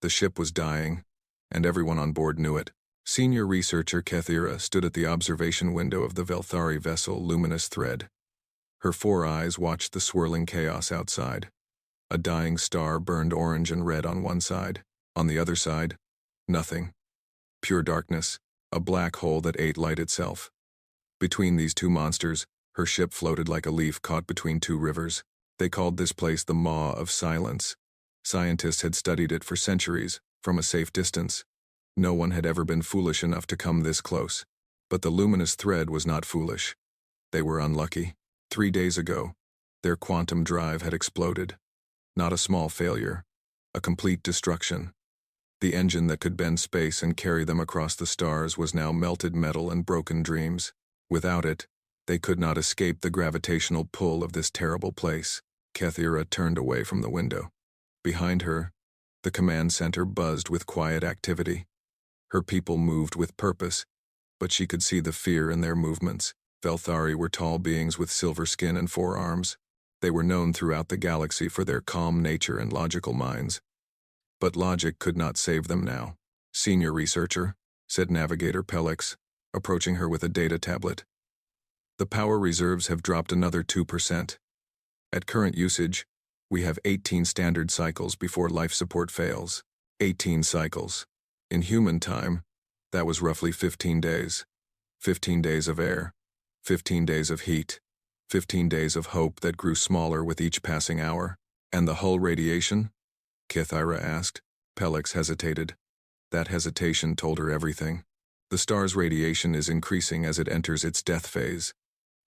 The ship was dying, and everyone on board knew it. Senior researcher Kethira stood at the observation window of the Velthari vessel Luminous Thread. Her 4 eyes watched the swirling chaos outside. A dying star burned orange and red on one side. On the other side, nothing. Pure darkness, a black hole that ate light itself. Between these two monsters, her ship floated like a leaf caught between 2 rivers. They called this place the Maw of Silence. Scientists had studied it for centuries, from a safe distance. No one had ever been foolish enough to come this close. But the Luminous Thread was not foolish. They were unlucky. 3 days ago, their quantum drive had exploded. Not a small failure, a complete destruction. The engine that could bend space and carry them across the stars was now melted metal and broken dreams. Without it, they could not escape the gravitational pull of this terrible place. Kethira turned away from the window. Behind her, the command center buzzed with quiet activity. Her people moved with purpose, but she could see the fear in their movements. Velthari were tall beings with silver skin and 4 arms. They were known throughout the galaxy for their calm nature and logical minds. But logic could not save them now. Senior researcher, said Navigator Pelix, approaching her with a data tablet. The power reserves have dropped another 2%. At current usage, we have 18 standard cycles before life support fails. 18 cycles. In human time, that was roughly 15 days. 15 days of air. 15 days of heat. 15 days of hope that grew smaller with each passing hour. And the hull radiation? Kethira asked. Pelix hesitated. That hesitation told her everything. The star's radiation is increasing as it enters its death phase.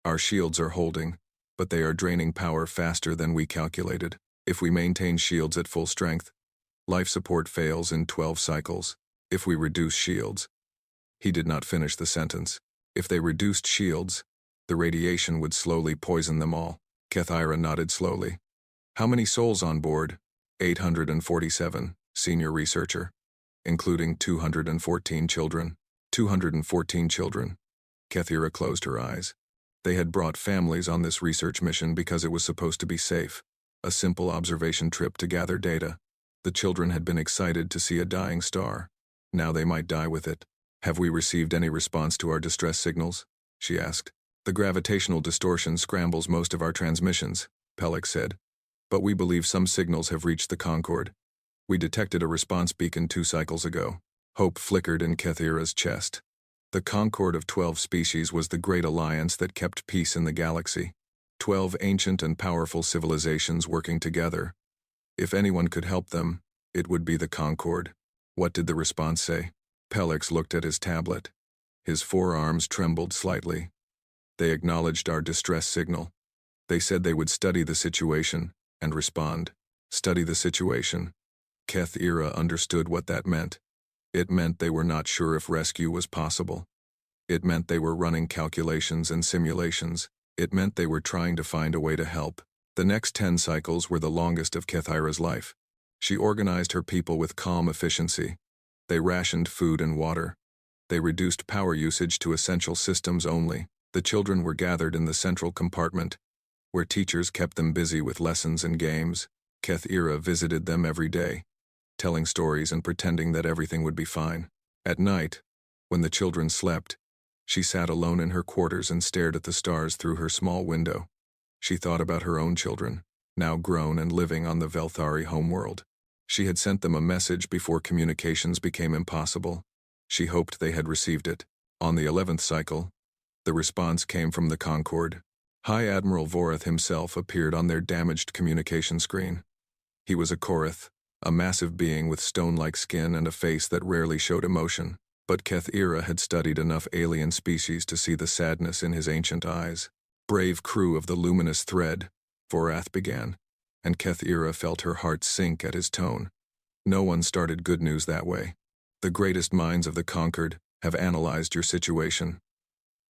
Our shields are holding, but they are draining power faster than we calculated. If we maintain shields at full strength, life support fails in 12 cycles. If we reduce shields. He did not finish the sentence. If they reduced shields, the radiation would slowly poison them all. Kethira nodded slowly. How many souls on board? 847, senior researcher, including 214 children. 214 children. Kethira closed her eyes. They had brought families on this research mission because it was supposed to be safe. A simple observation trip to gather data. The children had been excited to see a dying star. Now they might die with it. Have we received any response to our distress signals? She asked. The gravitational distortion scrambles most of our transmissions, Pelix said. But we believe some signals have reached the Concorde. We detected a response beacon 2 cycles ago. Hope flickered in Kethira's chest. The Concorde of 12 species was the great alliance that kept peace in the galaxy. 12 ancient and powerful civilizations working together. If anyone could help them, it would be the Concorde. What did the response say? Pelix looked at his tablet. His 4 arms trembled slightly. They acknowledged our distress signal. They said they would study the situation and respond. Study the situation. Kethira understood what that meant. It meant they were not sure if rescue was possible. It meant they were running calculations and simulations. It meant they were trying to find a way to help. The next 10 cycles were the longest of Kethira's life. She organized her people with calm efficiency. They rationed food and water. They reduced power usage to essential systems only. The children were gathered in the central compartment, where teachers kept them busy with lessons and games. Kethira visited them every day, telling stories and pretending that everything would be fine. At night, when the children slept, she sat alone in her quarters and stared at the stars through her small window. She thought about her own children, now grown and living on the Velthari homeworld. She had sent them a message before communications became impossible. She hoped they had received it. On the 11th cycle, the response came from the Concorde. High Admiral Vorith himself appeared on their damaged communication screen. He was a Korith, a massive being with stone-like skin and a face that rarely showed emotion. But Kethira had studied enough alien species to see the sadness in his ancient eyes. Brave crew of the Luminous Thread, Vorath began, and Kethira felt her heart sink at his tone. No one started good news that way. The greatest minds of the conquered have analyzed your situation.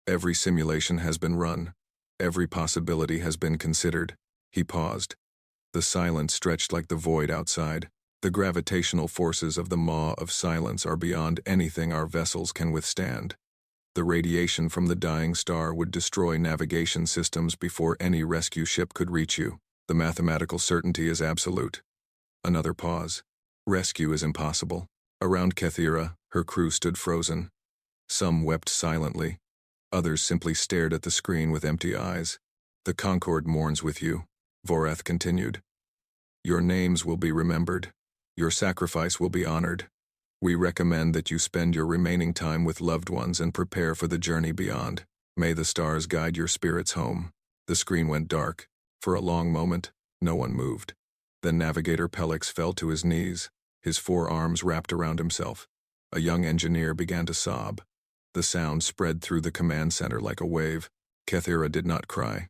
Every simulation has been run. Every possibility has been considered. He paused. The silence stretched like the void outside. The gravitational forces of the Maw of Silence are beyond anything our vessels can withstand. The radiation from the dying star would destroy navigation systems before any rescue ship could reach you. The mathematical certainty is absolute. Another pause. Rescue is impossible. Around Kethira, her crew stood frozen. Some wept silently. Others simply stared at the screen with empty eyes. The Concorde mourns with you, Vorath continued. Your names will be remembered. Your sacrifice will be honored. We recommend that you spend your remaining time with loved ones and prepare for the journey beyond. May the stars guide your spirits home. The screen went dark. For a long moment, no one moved. Then Navigator Pellix fell to his knees, his forearms wrapped around himself. A young engineer began to sob. The sound spread through the command center like a wave. Kethira did not cry.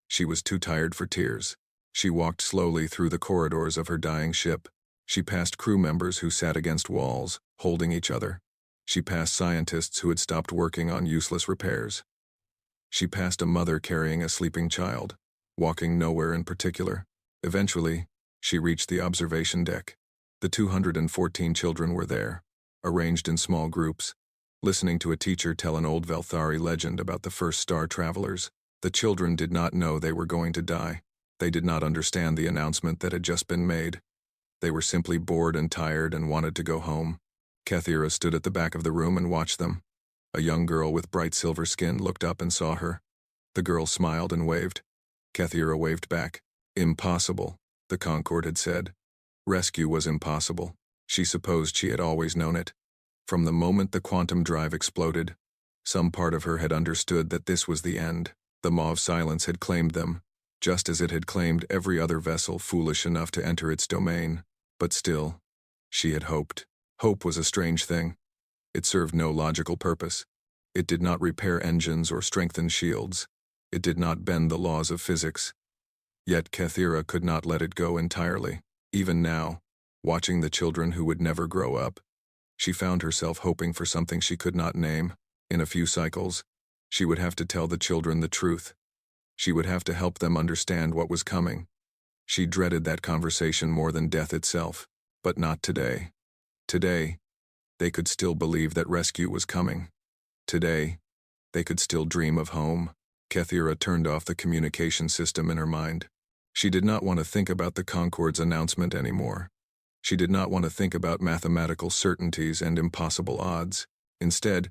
She was too tired for tears. She walked slowly through the corridors of her dying ship. She passed crew members who sat against walls, holding each other. She passed scientists who had stopped working on useless repairs. She passed a mother carrying a sleeping child, walking nowhere in particular. Eventually, she reached the observation deck. The 214 children were there, arranged in small groups, listening to a teacher tell an old Velthari legend about the first star travelers. The children did not know they were going to die. They did not understand the announcement that had just been made. They were simply bored and tired and wanted to go home. Kethira stood at the back of the room and watched them. A young girl with bright silver skin looked up and saw her. The girl smiled and waved. Kethira waved back. Impossible, the Concorde had said. Rescue was impossible. She supposed she had always known it. From the moment the quantum drive exploded, some part of her had understood that this was the end. The Maw of Silence had claimed them, just as it had claimed every other vessel foolish enough to enter its domain. But still, she had hoped. Hope was a strange thing. It served no logical purpose. It did not repair engines or strengthen shields. It did not bend the laws of physics. Yet Kethira could not let it go entirely. Even now, watching the children who would never grow up, she found herself hoping for something she could not name. In a few cycles, she would have to tell the children the truth. She would have to help them understand what was coming. She dreaded that conversation more than death itself, but not today. Today, they could still believe that rescue was coming. Today, they could still dream of home. Kethira turned off the communication system in her mind. She did not want to think about the Concorde's announcement anymore. She did not want to think about mathematical certainties and impossible odds. Instead,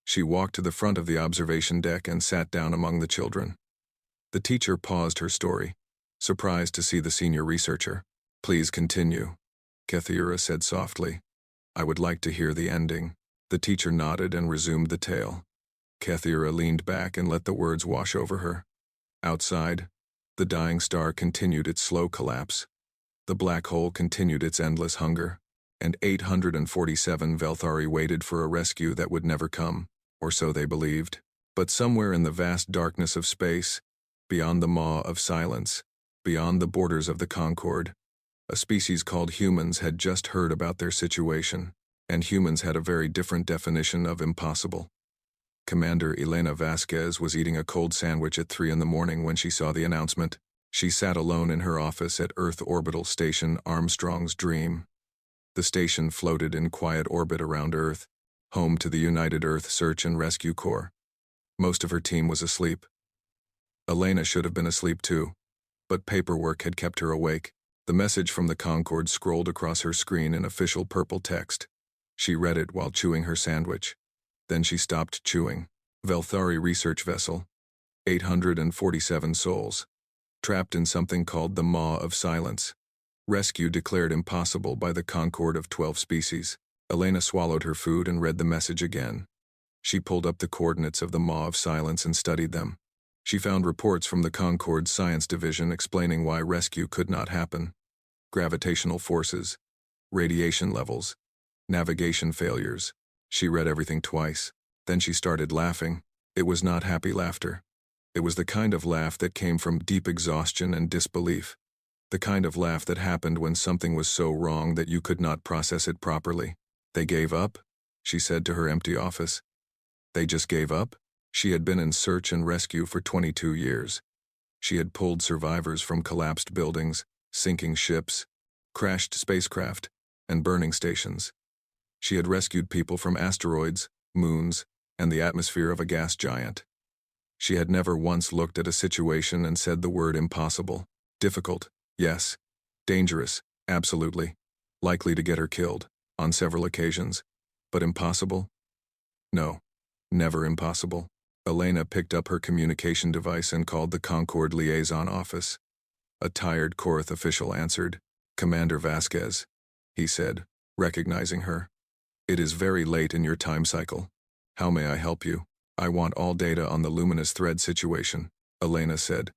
she walked to the front of the observation deck and sat down among the children. The teacher paused her story, surprised to see the senior researcher. Please continue, Kethira said softly. I would like to hear the ending. The teacher nodded and resumed the tale. Kethira leaned back and let the words wash over her. Outside, the dying star continued its slow collapse. The black hole continued its endless hunger, and 847 Velthari waited for a rescue that would never come, or so they believed. But somewhere in the vast darkness of space, beyond the Maw of Silence, beyond the borders of the Concorde, a species called humans had just heard about their situation, and humans had a very different definition of impossible. Commander Elena Vasquez was eating a cold sandwich at 3 a.m. when she saw the announcement. She sat alone in her office at Earth Orbital Station Armstrong's Dream. The station floated in quiet orbit around Earth, home to the United Earth Search and Rescue Corps. Most of her team was asleep. Elena should have been asleep too, but paperwork had kept her awake. The message from the Concorde scrolled across her screen in official purple text. She read it while chewing her sandwich. Then she stopped chewing. Velthari research vessel. 847 souls. Trapped in something called the Maw of Silence. Rescue declared impossible by the Concorde of 12 species. Elena swallowed her food and read the message again. She pulled up the coordinates of the Maw of Silence and studied them. She found reports from the Concorde's science division explaining why rescue could not happen. Gravitational forces, radiation levels, navigation failures. She read everything twice. Then she started laughing. It was not happy laughter. It was the kind of laugh that came from deep exhaustion and disbelief. The kind of laugh that happened when something was so wrong that you could not process it properly. They gave up, she said to her empty office. They just gave up? She had been in search and rescue for 22 years. She had pulled survivors from collapsed buildings, sinking ships, crashed spacecraft, and burning stations. She had rescued people from asteroids, moons, and the atmosphere of a gas giant. She had never once looked at a situation and said the word impossible. Difficult, yes. Dangerous, absolutely. Likely to get her killed, on several occasions. But impossible? No. Never impossible. Elena picked up her communication device and called the Concord liaison office. A tired Korath official answered. Commander Vasquez, he said, recognizing her. It is very late in your time cycle. How may I help you? I want all data on the luminous thread situation, Elena said.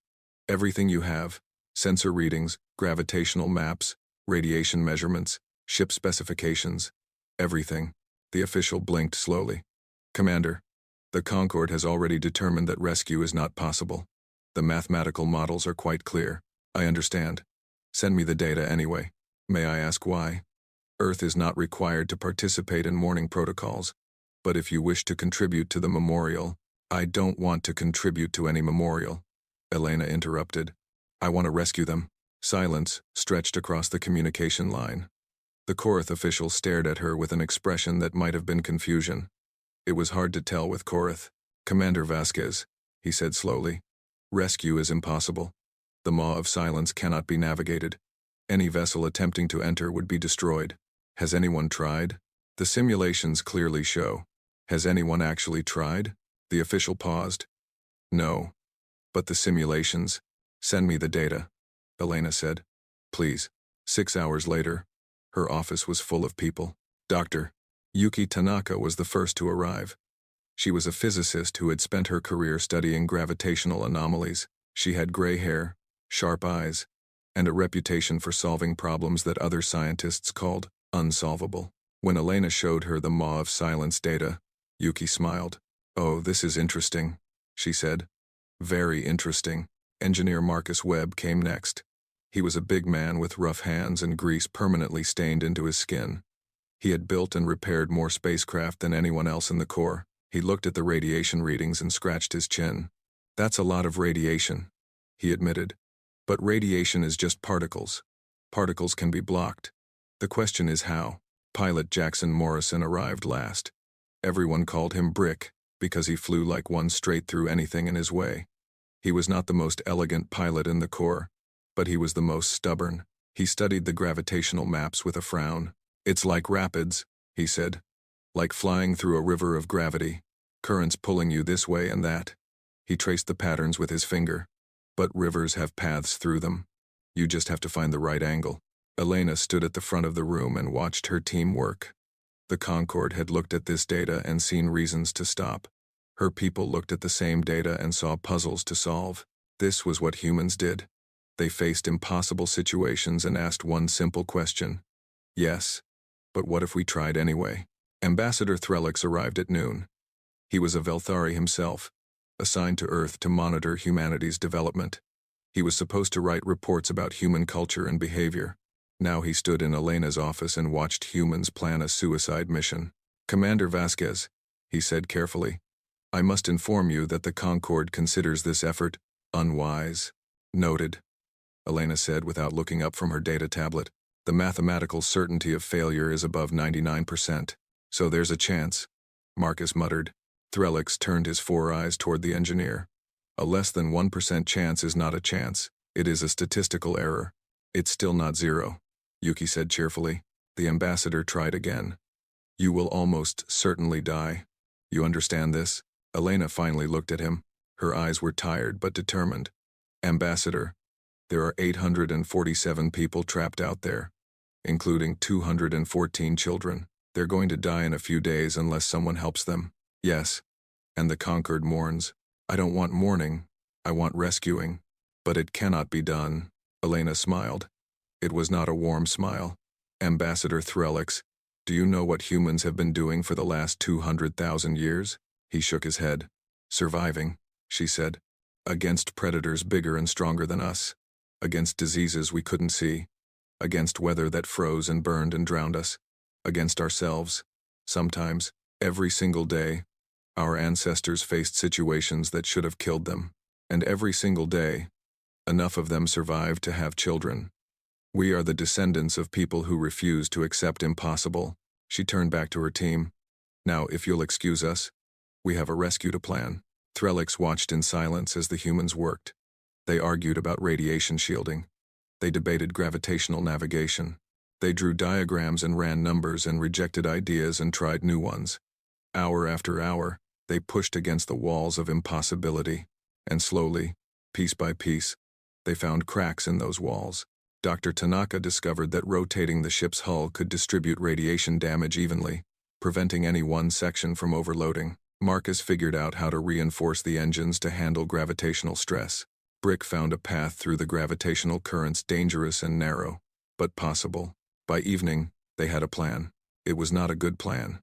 Everything you have. Sensor readings, gravitational maps, radiation measurements, ship specifications. Everything. The official blinked slowly. Commander, the Concord has already determined that rescue is not possible. The mathematical models are quite clear. I understand. Send me the data anyway. May I ask why? Earth is not required to participate in mourning protocols. But if you wish to contribute to the memorial, I don't want to contribute to any memorial. Elena interrupted. I want to rescue them. Silence stretched across the communication line. The Korath official stared at her with an expression that might have been confusion. It was hard to tell with Korath. Commander Vasquez, he said slowly. Rescue is impossible. The maw of silence cannot be navigated. Any vessel attempting to enter would be destroyed. Has anyone tried? The simulations clearly show. Has anyone actually tried? The official paused. No. But the simulations. Send me the data, Elena said. Please. 6 hours later, her office was full of people. Dr. Yuki Tanaka was the first to arrive. She was a physicist who had spent her career studying gravitational anomalies. She had gray hair, sharp eyes, and a reputation for solving problems that other scientists called unsolvable. When Elena showed her the maw of silence data, Yuki smiled. Oh, this is interesting, she said. Very interesting. Engineer Marcus Webb came next. He was a big man with rough hands and grease permanently stained into his skin. He had built and repaired more spacecraft than anyone else in the Corps. He looked at the radiation readings and scratched his chin. That's a lot of radiation, he admitted. But radiation is just particles. Particles can be blocked. The question is how. Pilot Jackson Morrison arrived last. Everyone called him Brick, because he flew like one straight through anything in his way. He was not the most elegant pilot in the Corps, but he was the most stubborn. He studied the gravitational maps with a frown. It's like rapids, he said. Like flying through a river of gravity. Currents pulling you this way and that. He traced the patterns with his finger. But rivers have paths through them. You just have to find the right angle. Elena stood at the front of the room and watched her team work. The Concord had looked at this data and seen reasons to stop. Her people looked at the same data and saw puzzles to solve. This was what humans did. They faced impossible situations and asked one simple question. Yes, but what if we tried anyway? Ambassador Threlix arrived at noon. He was a Velthari himself, assigned to Earth to monitor humanity's development. He was supposed to write reports about human culture and behavior. Now he stood in Elena's office and watched humans plan a suicide mission. Commander Vasquez, he said carefully, I must inform you that the Concord considers this effort unwise. Noted, Elena said without looking up from her data tablet. The mathematical certainty of failure is above 99%. So there's a chance, Marcus muttered. Threlix turned his 4 eyes toward the engineer. A less than 1% chance is not a chance. It is a statistical error. It's still not zero, Yuki said cheerfully. The ambassador tried again. You will almost certainly die. You understand this? Elena finally looked at him. Her eyes were tired but determined. Ambassador, there are 847 people trapped out there, including 214 children. They're going to die in a few days unless someone helps them. Yes. And the Concord mourns. I don't want mourning. I want rescuing. But it cannot be done. Elena smiled. It was not a warm smile. Ambassador Threlix, do you know what humans have been doing for the last 200,000 years? He shook his head. Surviving, she said. Against predators bigger and stronger than us. Against diseases we couldn't see. Against weather that froze and burned and drowned us. Against ourselves. Sometimes, every single day, our ancestors faced situations that should have killed them. And every single day, enough of them survived to have children. We are the descendants of people who refuse to accept impossible. She turned back to her team. Now, if you'll excuse us, we have a rescue to plan. Threlix watched in silence as the humans worked. They argued about radiation shielding. They debated gravitational navigation. They drew diagrams and ran numbers and rejected ideas and tried new ones. Hour after hour, they pushed against the walls of impossibility, and slowly, piece by piece, they found cracks in those walls. Dr. Tanaka discovered that rotating the ship's hull could distribute radiation damage evenly, preventing any one section from overloading. Marcus figured out how to reinforce the engines to handle gravitational stress. Brick found a path through the gravitational currents, dangerous and narrow, but possible. By evening, they had a plan. It was not a good plan.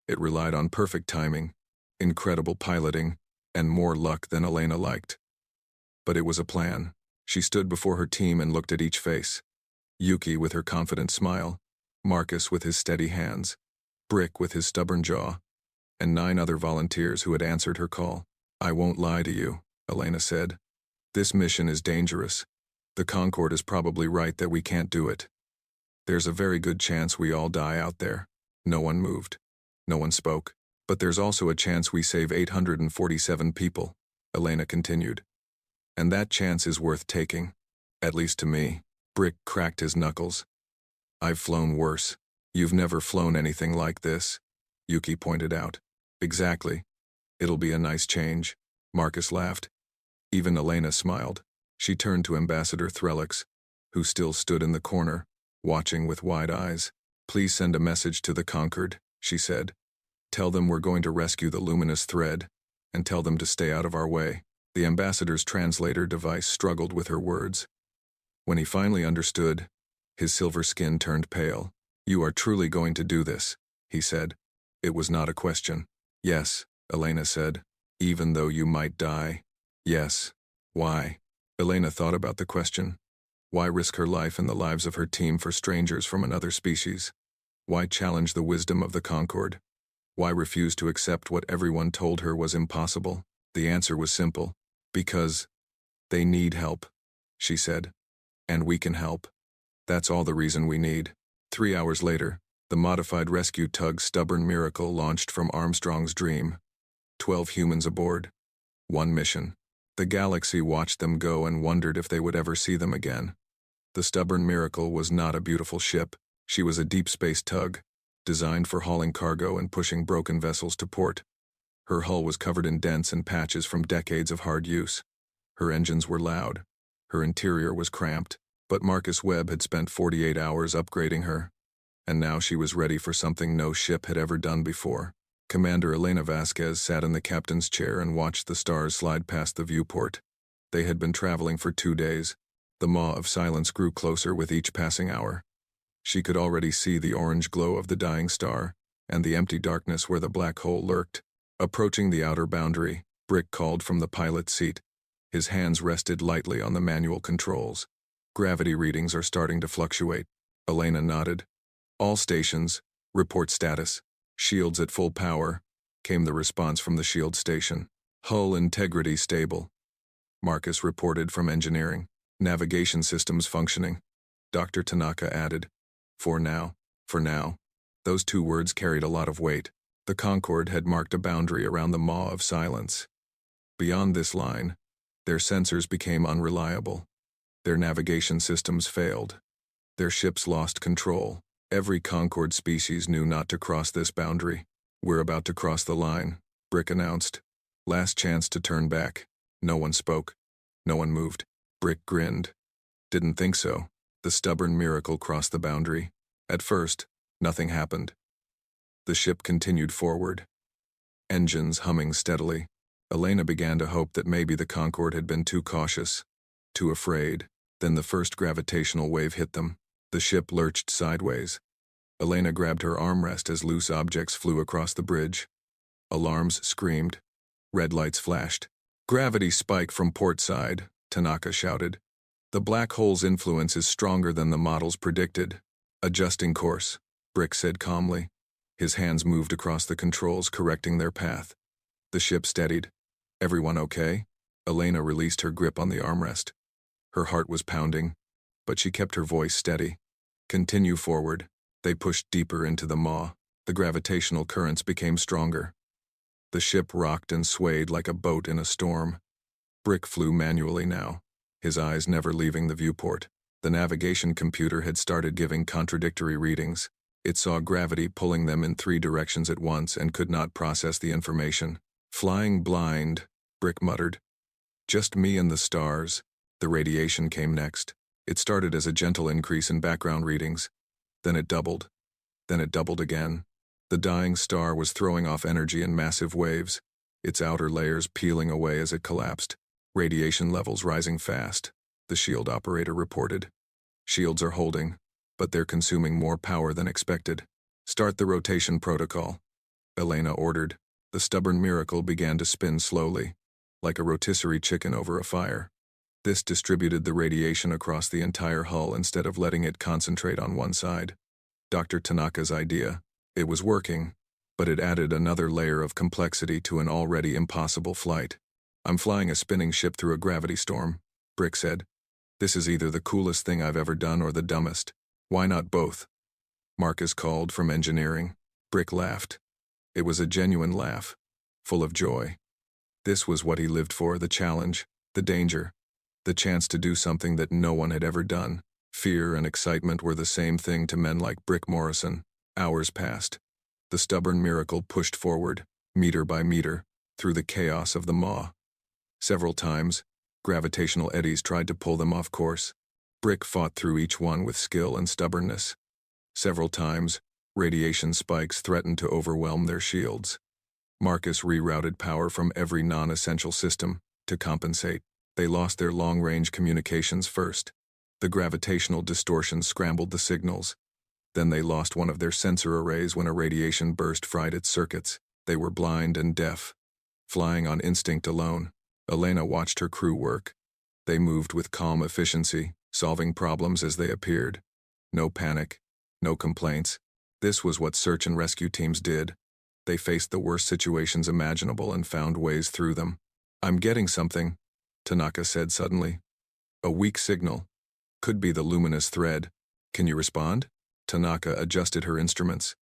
It relied on perfect timing, incredible piloting, and more luck than Elena liked. But it was a plan. She stood before her team and looked at each face. Yuki with her confident smile, Marcus with his steady hands, Brick with his stubborn jaw, and 9 other volunteers who had answered her call. "I won't lie to you," Elena said. "This mission is dangerous. The Concorde is probably right that we can't do it. There's a very good chance we all die out there." No one moved. No one spoke. "But there's also a chance we save 847 people," Elena continued. "And that chance is worth taking. At least to me." Brick cracked his knuckles. "I've flown worse." "You've never flown anything like this," Yuki pointed out. "Exactly. It'll be a nice change." Marcus laughed. Even Elena smiled. She turned to Ambassador Threlix, who still stood in the corner, watching with wide eyes. "Please send a message to the Conquered," she said. "Tell them we're going to rescue the luminous thread, and tell them to stay out of our way." The ambassador's translator device struggled with her words. When he finally understood, his silver skin turned pale. "You are truly going to do this," he said. It was not a question. "Yes," Elena said. "Even though you might die." "Yes." "Why?" Elena thought about the question. Why risk her life and the lives of her team for strangers from another species? Why challenge the wisdom of the Concorde? Why refuse to accept what everyone told her was impossible? The answer was simple. "Because they need help," she said. "And we can help. That's all the reason we need." 3 hours later, the modified rescue tug Stubborn Miracle launched from Armstrong's Dream. 12 humans aboard. 1 mission. The galaxy watched them go and wondered if they would ever see them again. The Stubborn Miracle was not a beautiful ship. She was a deep space tug, designed for hauling cargo and pushing broken vessels to port. Her hull was covered in dents and patches from decades of hard use. Her engines were loud. Her interior was cramped, but Marcus Webb had spent 48 hours upgrading her, and now she was ready for something no ship had ever done before. Commander Elena Vasquez sat in the captain's chair and watched the stars slide past the viewport. They had been traveling for 2 days. The maw of silence grew closer with each passing hour. She could already see the orange glow of the dying star, and the empty darkness where the black hole lurked. Approaching the outer boundary, Brick called from the pilot's seat. His hands rested lightly on the manual controls. "Gravity readings are starting to fluctuate." Elena nodded. "All stations, report status. Shields at full power," came the response from the shield station. "Hull integrity stable," Marcus reported from engineering. "Navigation systems functioning," Dr. Tanaka added. For now. Those 2 words carried a lot of weight. The Concorde had marked a boundary around the maw of silence. Beyond this line, their sensors became unreliable. Their navigation systems failed. Their ships lost control. Every Concorde species knew not to cross this boundary. "We're about to cross the line," Brick announced. "Last chance to turn back." No one spoke. No one moved. Brick grinned. "Didn't think so." The Stubborn Miracle crossed the boundary. At first, nothing happened. The ship continued forward, engines humming steadily. Elena began to hope that maybe the Concorde had been too cautious, too afraid. Then the first gravitational wave hit them. The ship lurched sideways. Elena grabbed her armrest as loose objects flew across the bridge. Alarms screamed. Red lights flashed. "Gravity spike from port side," Tanaka shouted. "The black hole's influence is stronger than the models predicted." "Adjusting course," Brick said calmly. His hands moved across the controls, correcting their path. The ship steadied. "Everyone okay?" Elena released her grip on the armrest. Her heart was pounding, but she kept her voice steady. "Continue forward." They pushed deeper into the maw. The gravitational currents became stronger. The ship rocked and swayed like a boat in a storm. Brick flew manually now, his eyes never leaving the viewport. The navigation computer had started giving contradictory readings. It saw gravity pulling them in 3 directions at once and could not process the information. "Flying blind," Brick muttered. "Just me and the stars." The radiation came next. It started as a gentle increase in background readings. Then it doubled. Then it doubled again. The dying star was throwing off energy in massive waves, its outer layers peeling away as it collapsed. Radiation levels rising fast, the shield operator reported. "Shields are holding, but they're consuming more power than expected. Start the rotation protocol," Elena ordered. The stubborn miracle began to spin slowly, like a rotisserie chicken over a fire. This distributed the radiation across the entire hull instead of letting it concentrate on one side. Dr. Tanaka's idea. It was working, but it added another layer of complexity to an already impossible flight. "I'm flying a spinning ship through a gravity storm," Brick said. "This is either the coolest thing I've ever done or the dumbest. Why not both?" Marcus called from engineering. Brick laughed. It was a genuine laugh, full of joy. This was what he lived for, the challenge, the danger, the chance to do something that no one had ever done. Fear and excitement were the same thing to men like Brick Morrison. Hours passed. The stubborn miracle pushed forward, meter by meter, through the chaos of the maw. Several times, gravitational eddies tried to pull them off course. Brick fought through each one with skill and stubbornness. Several times, radiation spikes threatened to overwhelm their shields. Marcus rerouted power from every non-essential system to compensate. They lost their long-range communications first. The gravitational distortion scrambled the signals. Then they lost one of their sensor arrays when a radiation burst fried its circuits. They were blind and deaf. Flying on instinct alone, Elena watched her crew work. They moved with calm efficiency, solving problems as they appeared. No panic, no complaints. This was what search and rescue teams did. They faced the worst situations imaginable and found ways through them. "I'm getting something," Tanaka said suddenly. "A weak signal. Could be the luminous thread. Can you respond?" Tanaka adjusted her instruments.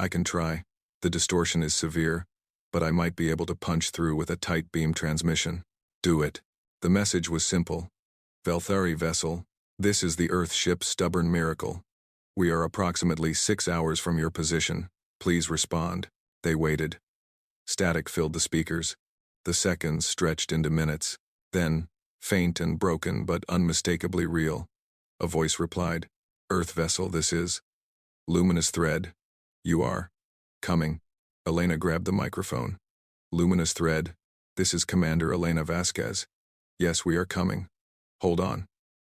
"I can try. The distortion is severe, but I might be able to punch through with a tight beam transmission." "Do it." The message was simple. "Velthari vessel, this is the Earth ship Stubborn Miracle. We are approximately 6 hours from your position. Please respond." They waited. Static filled the speakers. The seconds stretched into minutes. Then, faint and broken but unmistakably real, a voice replied. "Earth vessel, this is. Luminous thread. You are. Coming." Elena grabbed the microphone. "Luminous thread, this is Commander Elena Vasquez. Yes, we are coming. Hold on.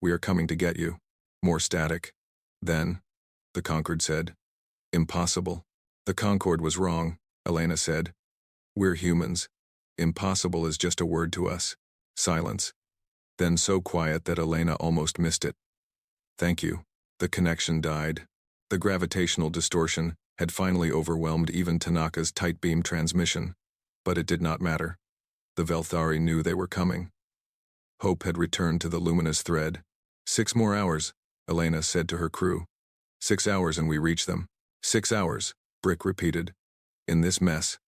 We are coming to get you." More static. "Then," the Concord said. "Impossible." "The Concorde was wrong," Elena said. "We're humans. Impossible is just a word to us." Silence. Then so quiet that Elena almost missed it. "Thank you." The connection died. The gravitational distortion had finally overwhelmed even Tanaka's tight beam transmission, but it did not matter. The Velthari knew they were coming. Hope had returned to the luminous thread. 6 more hours, Elena said to her crew. 6 hours and we reach them. 6 hours, Brick repeated. In this mess.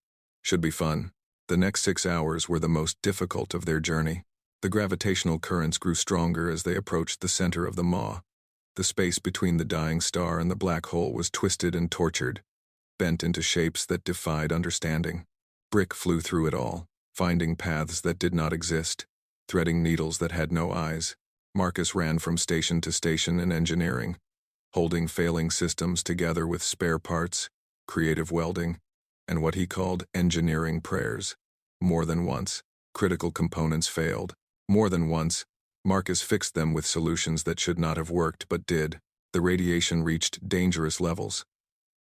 Should be fun. The next 6 hours were the most difficult of their journey. The gravitational currents grew stronger as they approached the center of the maw. The space between the dying star and the black hole was twisted and tortured, bent into shapes that defied understanding. Brick flew through it all, finding paths that did not exist, threading needles that had no eyes. Marcus ran from station to station in engineering, holding failing systems together with spare parts, creative welding, and what he called engineering prayers. More than once, critical components failed. More than once, Marcus fixed them with solutions that should not have worked but did. The radiation reached dangerous levels.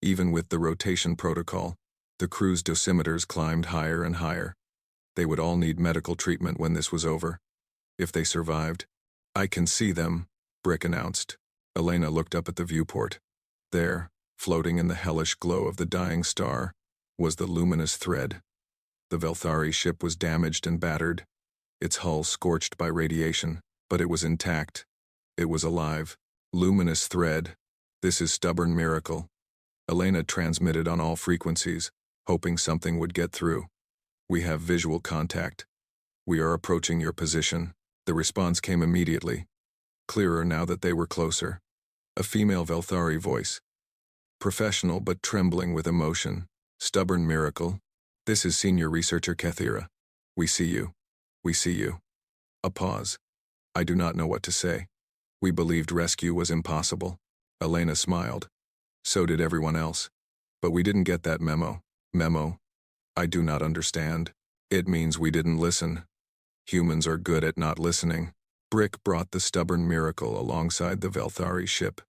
Even with the rotation protocol, the crew's dosimeters climbed higher and higher. They would all need medical treatment when this was over. If they survived. I can see them, Brick announced. Elena looked up at the viewport. There, floating in the hellish glow of the dying star, was the luminous thread. The Velthari ship was damaged and battered, its hull scorched by radiation, but it was intact. It was alive. Luminous thread. This is Stubborn Miracle. Elena transmitted on all frequencies, hoping something would get through. We have visual contact. We are approaching your position. The response came immediately. clearer now that they were closer. A female Velthari voice. Professional but trembling with emotion. Stubborn miracle. This is Senior Researcher Kethira. We see you. We see you. A pause. I do not know what to say. We believed rescue was impossible. Elena smiled. So did everyone else. But we didn't get that memo. Memo? I do not understand. It means we didn't listen. Humans are good at not listening. Brick brought the stubborn miracle alongside the Velthari ship.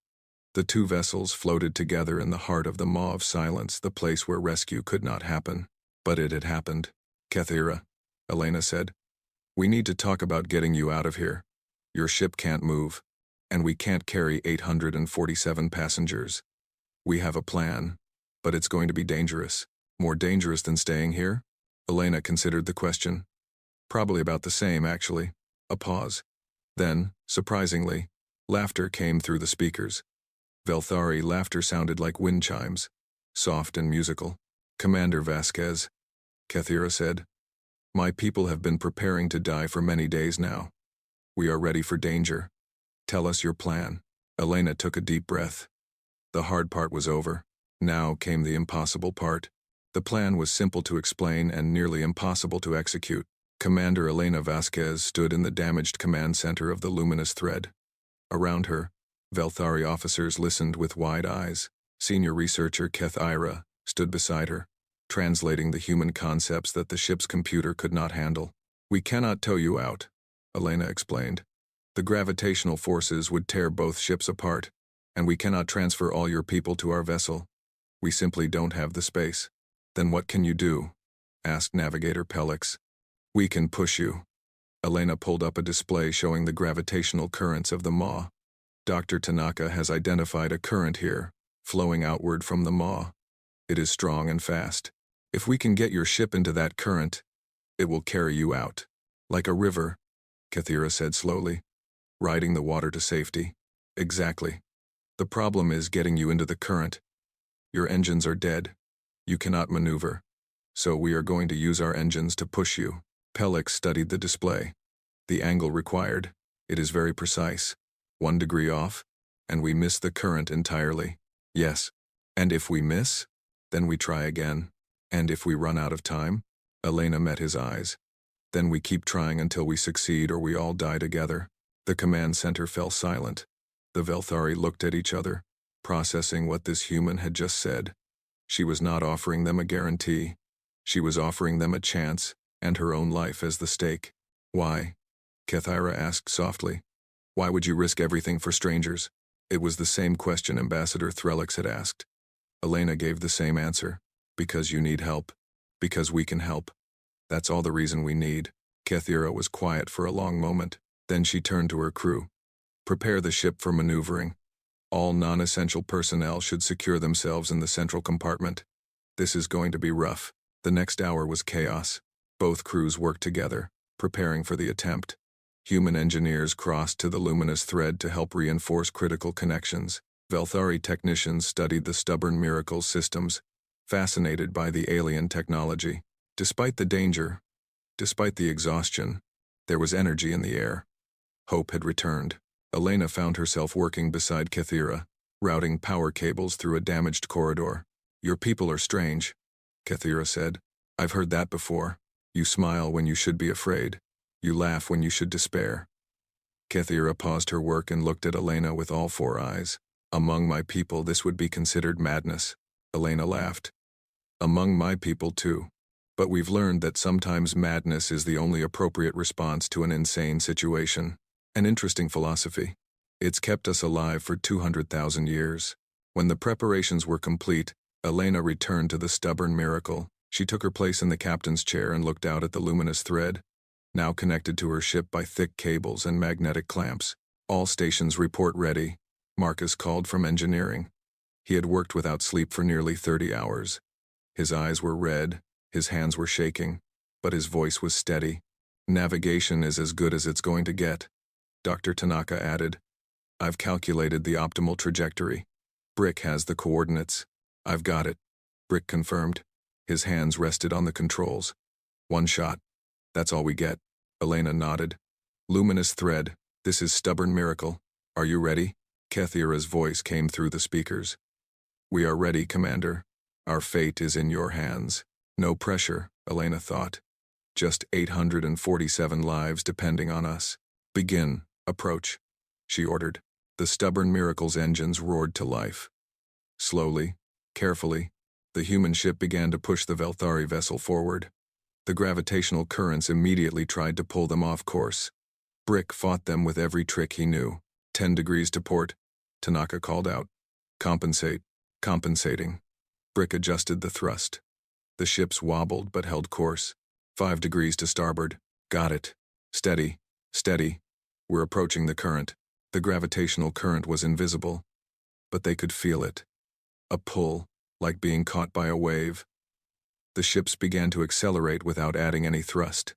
The two vessels floated together in the heart of the maw of silence, the place where rescue could not happen. But it had happened. Kethira, Elena said. We need to talk about getting you out of here. Your ship can't move, and we can't carry 847 passengers. We have a plan, but it's going to be dangerous. More dangerous than staying here? Elena considered the question. Probably about the same, actually. A pause. Then, surprisingly, laughter came through the speakers. Velthari laughter sounded like wind chimes, soft and musical. Commander Vasquez, Kethira said. My people have been preparing to die for many days now. We are ready for danger. Tell us your plan. Elena took a deep breath. The hard part was over. Now came the impossible part. The plan was simple to explain and nearly impossible to execute. Commander Elena Vasquez stood in the damaged command center of the luminous thread. Around her, Velthari officers listened with wide eyes. Senior researcher Kethira stood beside her, translating the human concepts that the ship's computer could not handle. We cannot tow you out, Elena explained. The gravitational forces would tear both ships apart, and we cannot transfer all your people to our vessel. We simply don't have the space. Then what can you do? Asked Navigator Pellix. We can push you. Elena pulled up a display showing the gravitational currents of the maw. Dr. Tanaka has identified a current here, flowing outward from the maw. It is strong and fast. If we can get your ship into that current, it will carry you out. Like a river, Kethira said slowly, riding the water to safety. Exactly. The problem is getting you into the current. Your engines are dead. You cannot maneuver. So we are going to use our engines to push you. Pellix studied the display. The angle required. It is very precise. 1 degree off, and we miss the current entirely. Yes. And if we miss, then we try again. And if we run out of time? Elena met his eyes. Then we keep trying until we succeed or we all die together. The command center fell silent. The Velthari looked at each other, processing what this human had just said. She was not offering them a guarantee. She was offering them a chance, and her own life as the stake. Why? Kethira asked softly. Why would you risk everything for strangers? It was the same question Ambassador Threlix had asked. Elena gave the same answer. Because you need help. Because we can help. That's all the reason we need. Kethira was quiet for a long moment. Then she turned to her crew. Prepare the ship for maneuvering. All non-essential personnel should secure themselves in the central compartment. This is going to be rough. The next hour was chaos. Both crews worked together, preparing for the attempt. Human engineers crossed to the luminous thread to help reinforce critical connections. Velthari technicians studied the stubborn miracle systems, fascinated by the alien technology. Despite the danger, despite the exhaustion, there was energy in the air. Hope had returned. Elena found herself working beside Kethira, routing power cables through a damaged corridor. Your people are strange, Kethira said. I've heard that before. You smile when you should be afraid. You laugh when you should despair. Kethira paused her work and looked at Elena with all 4 eyes. Among my people, this would be considered madness. Elena laughed. Among my people, too. But we've learned that sometimes madness is the only appropriate response to an insane situation. An interesting philosophy. It's kept us alive for 200,000 years. When the preparations were complete, Elena returned to the stubborn miracle. She took her place in the captain's chair and looked out at the luminous thread, now connected to her ship by thick cables and magnetic clamps. All stations report ready, Marcus called from engineering. He had worked without sleep for nearly 30 hours. His eyes were red, his hands were shaking, but his voice was steady. Navigation is as good as it's going to get. Dr. Tanaka added, I've calculated the optimal trajectory. Brick has the coordinates. I've got it. Brick confirmed. His hands rested on the controls. 1 shot. That's all we get. Elena nodded. Luminous thread. This is stubborn miracle. Are you ready? Kethira's voice came through the speakers. We are ready, Commander. Our fate is in your hands. No pressure, Elena thought. Just 847 lives depending on us. Begin. Approach, she ordered. The stubborn Miracle's engines roared to life. Slowly, carefully, the human ship began to push the Velthari vessel forward. The gravitational currents immediately tried to pull them off course. Brick fought them with every trick he knew. 10 degrees to port, Tanaka called out. Compensate. Compensating. Brick adjusted the thrust. The ships wobbled but held course. 5 degrees to starboard. Got it. Steady. Steady. We're approaching the current. The gravitational current was invisible, but they could feel it. A pull, like being caught by a wave. The ships began to accelerate without adding any thrust.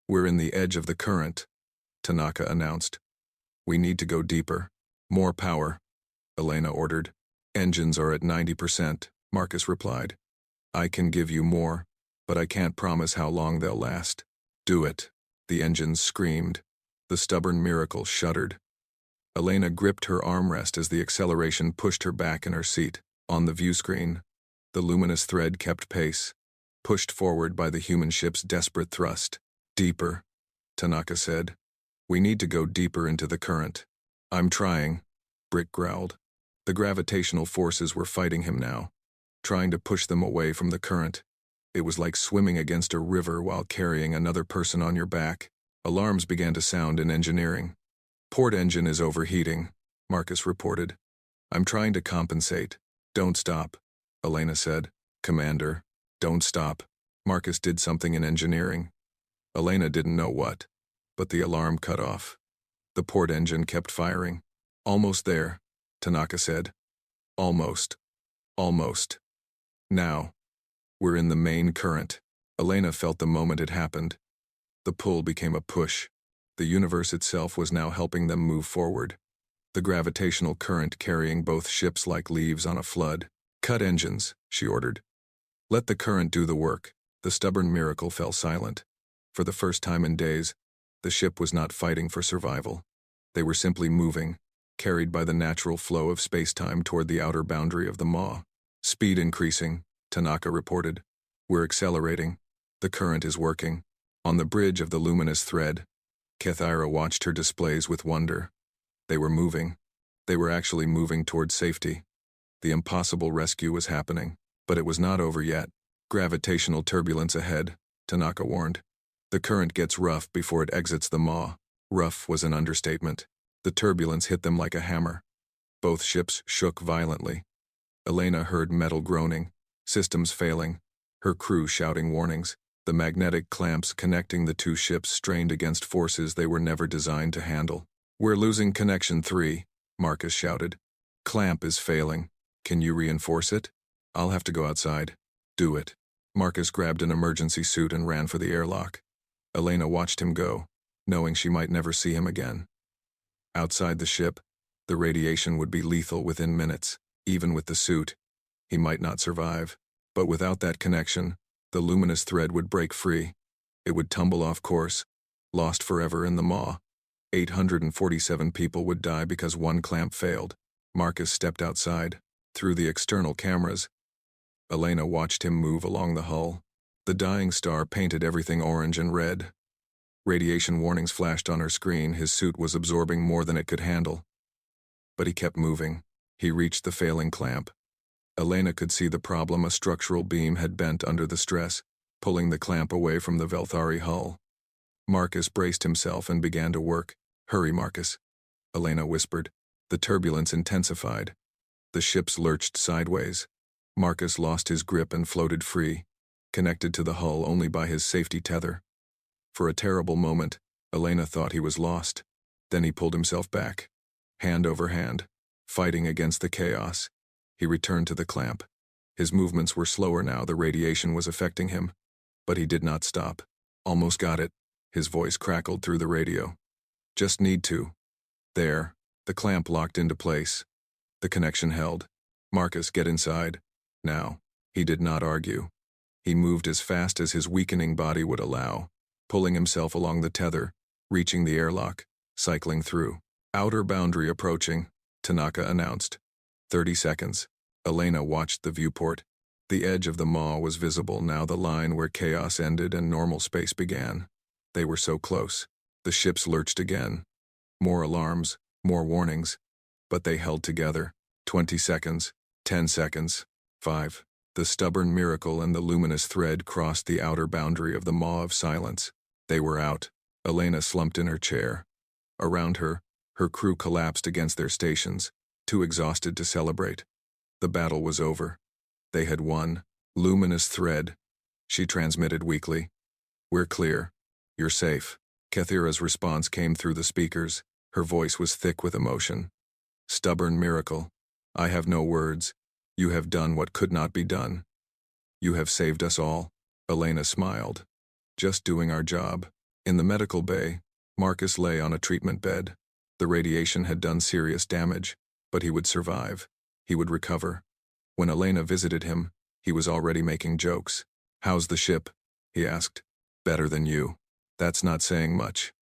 We're in the edge of the current, Tanaka announced. We need to go deeper. More power, Elena ordered. Engines are at 90%, Marcus replied. I can give you more, but I can't promise how long they'll last. Do it, the engines screamed. The stubborn Miracle shuddered. Elena gripped her armrest as the acceleration pushed her back in her seat. On the view screen, the luminous thread kept pace, pushed forward by the human ship's desperate thrust. Deeper, Tanaka said. We need to go deeper into the current. I'm trying, Brick growled. The gravitational forces were fighting him now, trying to push them away from the current. It was like swimming against a river while carrying another person on your back. Alarms began to sound in engineering. Port engine is overheating, Marcus reported. I'm trying to compensate. Don't stop, Elena said. Commander, don't stop. Marcus did something in engineering. Elena didn't know what, but the alarm cut off. The port engine kept firing. Almost there, Tanaka said. Almost. Almost. Now. We're in the main current. Elena felt the moment it happened. The pull became a push. The universe itself was now helping them move forward. The gravitational current carrying both ships like leaves on a flood. Cut engines, she ordered. Let the current do the work. The stubborn Miracle fell silent. For the first time in days, the ship was not fighting for survival. They were simply moving, carried by the natural flow of space-time toward the outer boundary of the maw. Speed increasing, Tanaka reported. We're accelerating. The current is working. On the bridge of the luminous thread, Kethira watched her displays with wonder. They were moving. They were actually moving toward safety. The impossible rescue was happening, but it was not over yet. Gravitational turbulence ahead, Tanaka warned. The current gets rough before it exits the maw. Rough was an understatement. The turbulence hit them like a hammer. Both ships shook violently. Elena heard metal groaning, systems failing, her crew shouting warnings. The magnetic clamps connecting the two ships strained against forces they were never designed to handle. We're losing connection 3, Marcus shouted. Clamp is failing. Can you reinforce it? I'll have to go outside. Do it. Marcus grabbed an emergency suit and ran for the airlock. Elena watched him go, knowing she might never see him again. Outside the ship, the radiation would be lethal within minutes. Even with the suit, he might not survive. But without that connection, the luminous thread would break free. It would tumble off course, lost forever in the maw. 847 people would die because one clamp failed. Marcus stepped outside, through the external cameras. Elena watched him move along the hull. The dying star painted everything orange and red. Radiation warnings flashed on her screen. His suit was absorbing more than it could handle. But he kept moving. He reached the failing clamp. Elena could see the problem. A structural beam had bent under the stress, pulling the clamp away from the Velthari hull. Marcus braced himself and began to work. Hurry, Marcus, Elena whispered. The turbulence intensified. The ships lurched sideways. Marcus lost his grip and floated free, connected to the hull only by his safety tether. For a terrible moment, Elena thought he was lost. Then he pulled himself back, hand over hand, fighting against the chaos. He returned to the clamp. His movements were slower now. The radiation was affecting him. But he did not stop. Almost got it. His voice crackled through the radio. Just need to. There. The clamp locked into place. The connection held. Marcus, get inside. Now. He did not argue. He moved as fast as his weakening body would allow, pulling himself along the tether, reaching the airlock, cycling through. Outer boundary approaching, Tanaka announced. 30 seconds. Elena watched the viewport. The edge of the maw was visible, now the line where chaos ended and normal space began. They were so close. The ships lurched again. More alarms, more warnings. But they held together. 20 seconds. 10 seconds. 5. The stubborn miracle and the luminous thread crossed the outer boundary of the maw of silence. They were out. Elena slumped in her chair. Around her, her crew collapsed against their stations, too exhausted to celebrate. The battle was over. They had won. Luminous thread. She transmitted weakly. "We're clear. You're safe." Kathira's response came through the speakers. Her voice was thick with emotion. "Stubborn miracle. I have no words. You have done what could not be done. You have saved us all." Elena smiled. "Just doing our job." In the medical bay, Marcus lay on a treatment bed. The radiation had done serious damage, but he would survive. He would recover. When Elena visited him, he was already making jokes. "How's the ship?" he asked. "Better than you." "That's not saying much."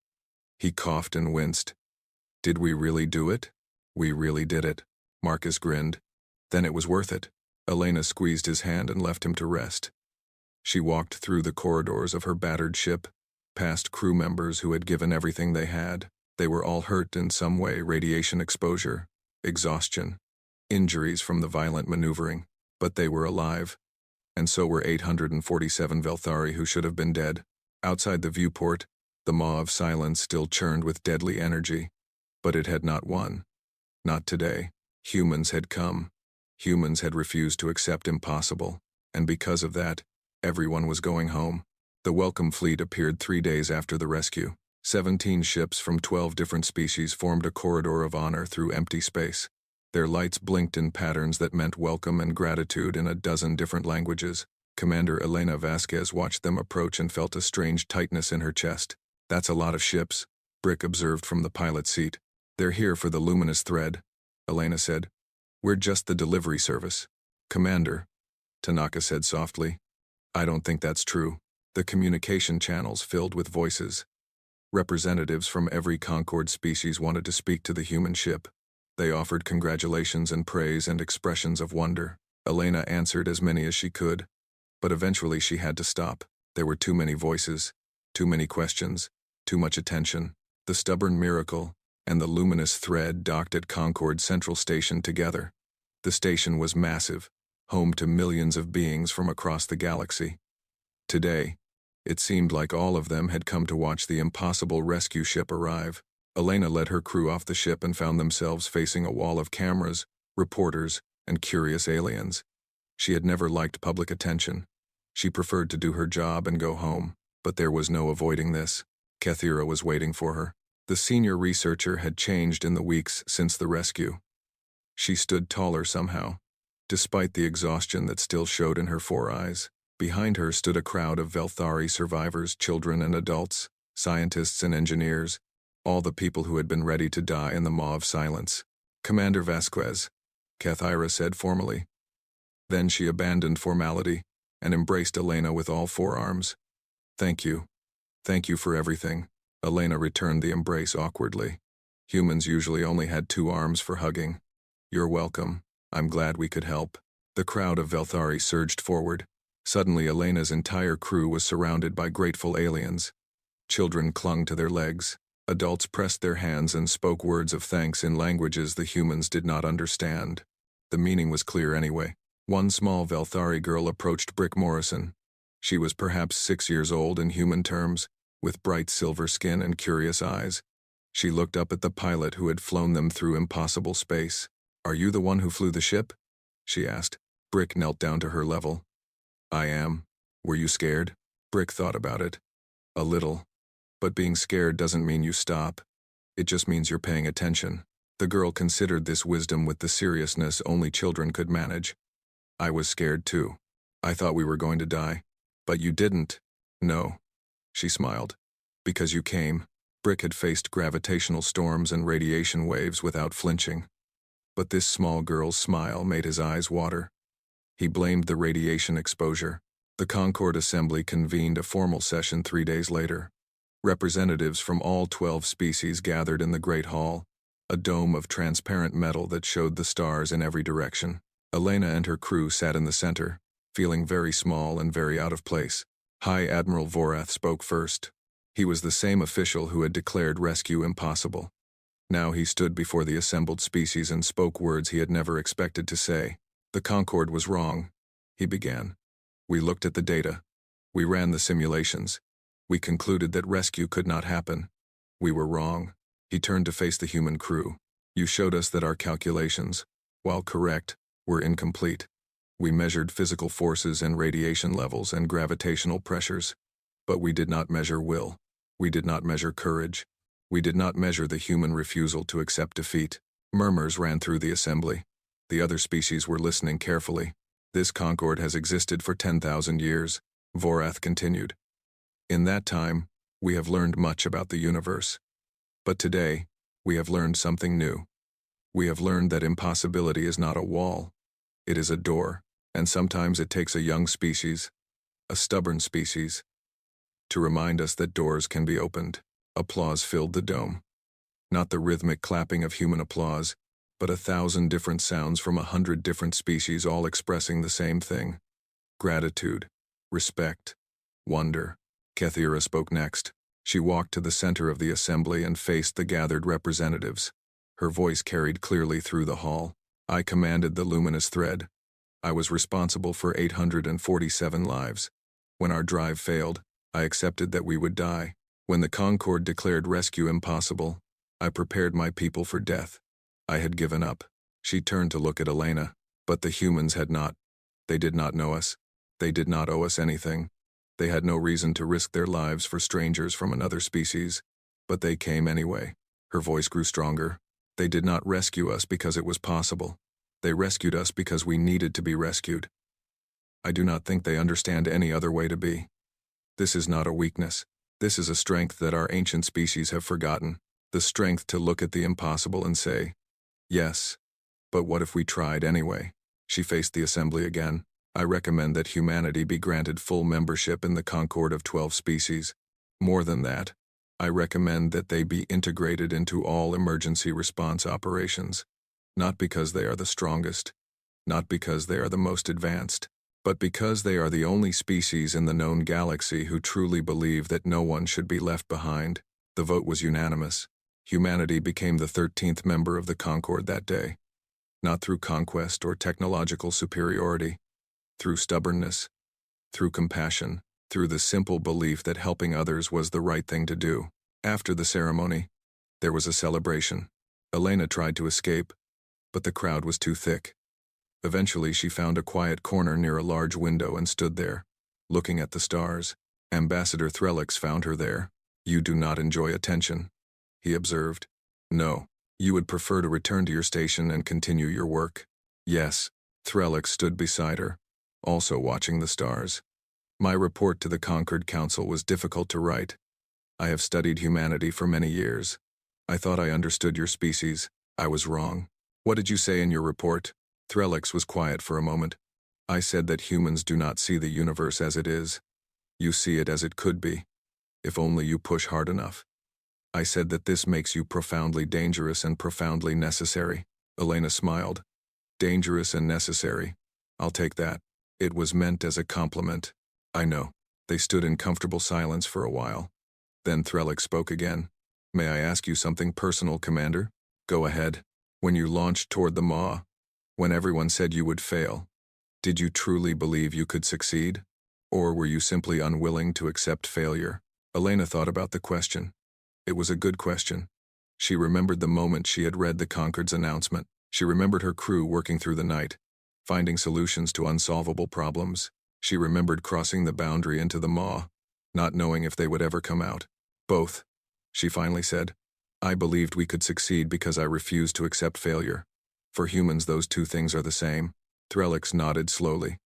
He coughed and winced. "Did we really do it?" "We really did it." Marcus grinned. "Then it was worth it." Elena squeezed his hand and left him to rest. She walked through the corridors of her battered ship, past crew members who had given everything they had. They were all hurt in some way: radiation exposure, exhaustion, injuries from the violent maneuvering. But they were alive. And so were 847 Velthari who should have been dead. Outside the viewport, the maw of silence still churned with deadly energy. But it had not won. Not today. Humans had come. Humans had refused to accept impossible. And because of that, everyone was going home. The welcome fleet appeared 3 days after the rescue. 17 ships from 12 different species formed a corridor of honor through empty space. Their lights blinked in patterns that meant welcome and gratitude in a dozen different languages. Commander Elena Vasquez watched them approach and felt a strange tightness in her chest. "That's a lot of ships," Brick observed from the pilot's seat. "They're here for the luminous thread," Elena said. "We're just the delivery service." "Commander," Tanaka said softly, "I don't think that's true." The communication channels filled with voices. Representatives from every Concord species wanted to speak to the human ship. They offered congratulations and praise and expressions of wonder. Elena answered as many as she could, but eventually she had to stop. There were too many voices, too many questions, too much attention. The stubborn miracle and the luminous thread docked at Concord Central Station together. The station was massive, home to millions of beings from across the galaxy. Today, it seemed like all of them had come to watch the impossible rescue ship arrive. Elena led her crew off the ship and found themselves facing a wall of cameras, reporters, and curious aliens. She had never liked public attention. She preferred to do her job and go home, but there was no avoiding this. Kathira was waiting for her. The senior researcher had changed in the weeks since the rescue. She stood taller somehow, despite the exhaustion that still showed in her 4 eyes. Behind her stood a crowd of Velthari survivors, children and adults, scientists and engineers, all the people who had been ready to die in the maw of silence. "Commander Vasquez," Kathira said formally. Then she abandoned formality and embraced Elena with all 4 arms. "Thank you. Thank you for everything." Elena returned the embrace awkwardly. Humans usually only had 2 arms for hugging. "You're welcome. I'm glad we could help." The crowd of Velthari surged forward. Suddenly, Elena's entire crew was surrounded by grateful aliens. Children clung to their legs. Adults pressed their hands and spoke words of thanks in languages the humans did not understand. The meaning was clear anyway. One small Velthari girl approached Brick Morrison. She was perhaps 6 years old in human terms, with bright silver skin and curious eyes. She looked up at the pilot who had flown them through impossible space. "Are you the one who flew the ship?" she asked. Brick knelt down to her level. "I am. Were you scared?" Brick thought about it. "A little. But being scared doesn't mean you stop. It just means you're paying attention." The girl considered this wisdom with the seriousness only children could manage. "I was scared too. I thought we were going to die. But you didn't." "No." She smiled. "Because you came." Brick had faced gravitational storms and radiation waves without flinching. But this small girl's smile made his eyes water. He blamed the radiation exposure. The Concord Assembly convened a formal session 3 days later. Representatives from all 12 species gathered in the Great Hall. a dome of transparent metal that showed the stars in every direction. Elena and her crew sat in the center, feeling very small and very out of place. High Admiral Vorath spoke first. He was the same official who had declared rescue impossible. Now he stood before the assembled species and spoke words he had never expected to say. "The Concorde was wrong," he began. "We looked at the data. We ran the simulations. We concluded that rescue could not happen. We were wrong." He turned to face the human crew. "You showed us that our calculations, while correct, were incomplete. We measured physical forces and radiation levels and gravitational pressures. But we did not measure will. We did not measure courage. We did not measure the human refusal to accept defeat." Murmurs ran through the assembly. The other species were listening carefully. "This Concorde has existed for 10,000 years, Vorath continued. "In that time, we have learned much about the universe. But today, we have learned something new. We have learned that impossibility is not a wall. It is a door, and sometimes it takes a young species, a stubborn species, to remind us that doors can be opened." Applause filled the dome. Not the rhythmic clapping of human applause, but 1,000 different sounds from 100 different species all expressing the same thing. Gratitude, respect, wonder. Kethira spoke next. She walked to the center of the assembly and faced the gathered representatives. Her voice carried clearly through the hall. "I commanded the luminous thread. I was responsible for 847 lives. When our drive failed, I accepted that we would die. When the Concorde declared rescue impossible, I prepared my people for death. I had given up." She turned to look at Elena. "But the humans had not. They did not know us. They did not owe us anything. They had no reason to risk their lives for strangers from another species. But they came anyway." Her voice grew stronger. "They did not rescue us because it was possible. They rescued us because we needed to be rescued. I do not think they understand any other way to be. This is not a weakness. This is a strength that our ancient species have forgotten. The strength to look at the impossible and say, 'Yes, but what if we tried anyway?'" She faced the assembly again. "I recommend that humanity be granted full membership in the Concorde of 12 species. More than that, I recommend that they be integrated into all emergency response operations. Not because they are the strongest, not because they are the most advanced, but because they are the only species in the known galaxy who truly believe that no one should be left behind." The vote was unanimous. Humanity became the 13th member of the Concorde that day. Not through conquest or technological superiority, through stubbornness, through compassion, through the simple belief that helping others was the right thing to do. After the ceremony, there was a celebration. Elena tried to escape, but the crowd was too thick. Eventually she found a quiet corner near a large window and stood there, looking at the stars. Ambassador Threlix found her there. "You do not enjoy attention," he observed. "No. You would prefer to return to your station and continue your work." "Yes." Threlix stood beside her, also watching the stars. "My report to the Conquered Council was difficult to write. I have studied humanity for many years. I thought I understood your species. I was wrong." "What did you say in your report?" Threlix was quiet for a moment. "I said that humans do not see the universe as it is. You see it as it could be, if only you push hard enough. I said that this makes you profoundly dangerous and profoundly necessary." Elena smiled. "Dangerous and necessary. I'll take that. It was meant as a compliment." "I know." They stood in comfortable silence for a while. Then Threlix spoke again. "May I ask you something personal, Commander?" "Go ahead." "When you launched toward the Maw, when everyone said you would fail, did you truly believe you could succeed? Or were you simply unwilling to accept failure?" Elena thought about the question. It was a good question. She remembered the moment she had read the Concorde's announcement. She remembered her crew working through the night, finding solutions to unsolvable problems. She remembered crossing the boundary into the Maw, not knowing if they would ever come out. "Both," she finally said. "I believed we could succeed because I refused to accept failure. For humans, those two things are the same." Threlix nodded slowly.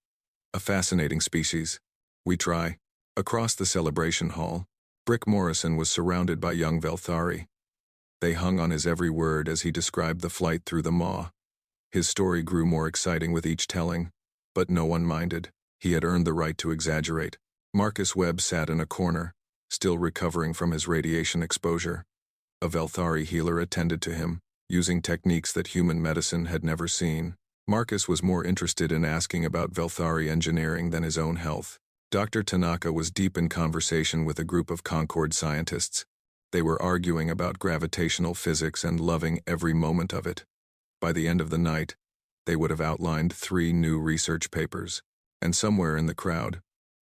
"A fascinating species. We try." Across the celebration hall, Brick Morrison was surrounded by young Velthari. They hung on his every word as he described the flight through the Maw. His story grew more exciting with each telling, but no one minded. He had earned the right to exaggerate. Marcus Webb sat in a corner, still recovering from his radiation exposure. A Velthari healer attended to him. using techniques that human medicine had never seen. Marcus was more interested in asking about Velthari engineering than his own health. Dr. Tanaka was deep in conversation with a group of Concord scientists. They were arguing about gravitational physics and loving every moment of it. By the end of the night, they would have outlined 3 new research papers. And somewhere in the crowd,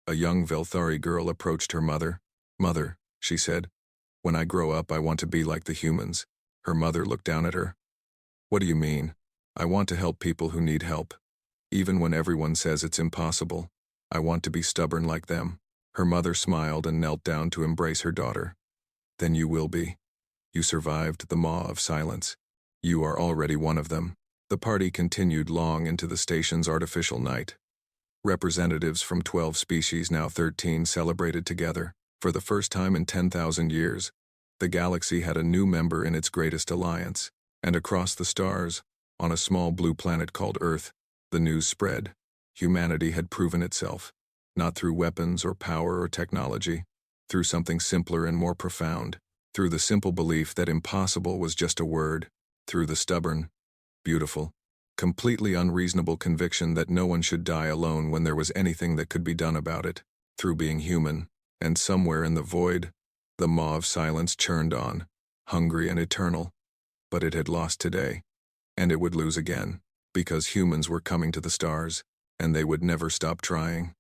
a young Velthari girl approached her mother. "Mother," she said, "when I grow up I want to be like the humans." Her mother looked down at her. "What do you mean?" "I want to help people who need help. Even when everyone says it's impossible, I want to be stubborn like them." Her mother smiled and knelt down to embrace her daughter. "Then you will be. You survived the maw of silence. You are already one of them." The party continued long into the station's artificial night. Representatives from 12 species, now 13, celebrated together. For the first time in 10,000 years, the galaxy had a new member in its greatest alliance. And across the stars, on a small blue planet called Earth, the news spread. Humanity had proven itself, not through weapons or power or technology, through something simpler and more profound, through the simple belief that impossible was just a word, through the stubborn, beautiful, completely unreasonable conviction that no one should die alone when there was anything that could be done about it, through being human. And somewhere in the void, the maw of silence churned on, hungry and eternal. But it had lost today, and it would lose again, because humans were coming to the stars, and they would never stop trying.